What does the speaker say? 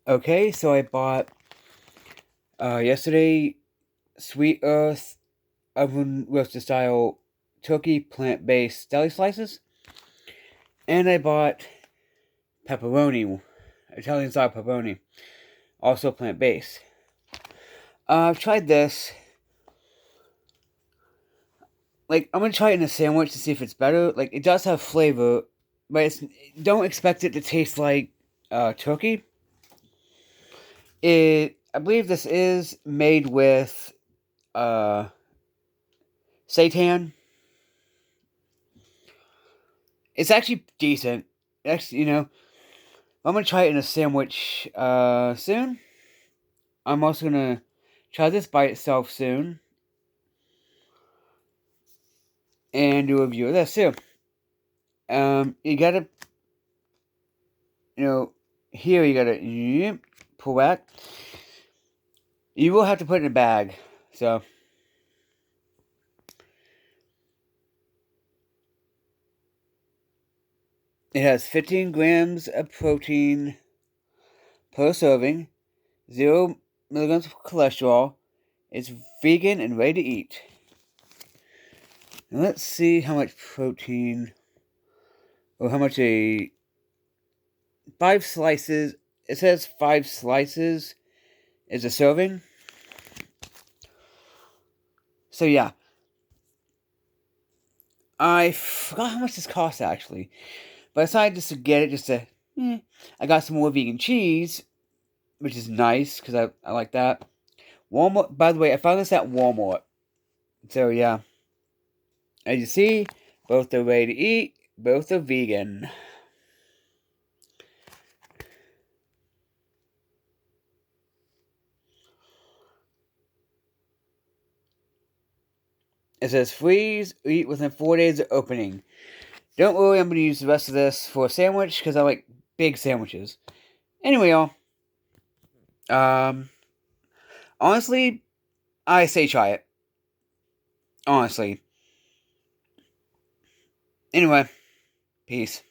Okay, so I bought yesterday Sweet Earth oven roasted style turkey plant based deli slices, and I bought pepperoni, Italian style pepperoni, also plant based. I've tried this. Like, I'm gonna try it in a sandwich to see if it's better. Like, it does have flavor, but don't expect it to taste like turkey. I believe this is made with uh, seitan. It's actually decent. Actually, I'm gonna try it in a sandwich soon. I'm also gonna try this by itself soon and do a review of this too. You gotta, you know, here you gotta pull back. You will have to put it in a bag. So it has 15 grams of protein per serving, 0 milligrams of cholesterol. It's vegan and ready to eat. Now let's see how much protein, or how much 5 slices. It says 5 slices is a serving. So yeah, I forgot how much this cost actually, but I decided just to get it just to. I got some more vegan cheese, which is nice because I like that. Walmart. By the way, I found this at Walmart. So yeah, as you see, both are ready to eat. Both are vegan. It says freeze, eat within 4 days of opening. Don't worry, I'm going to use the rest of this for a sandwich because I like big sandwiches. Anyway, y'all. Um, honestly, I say try it. Honestly. Anyway, peace.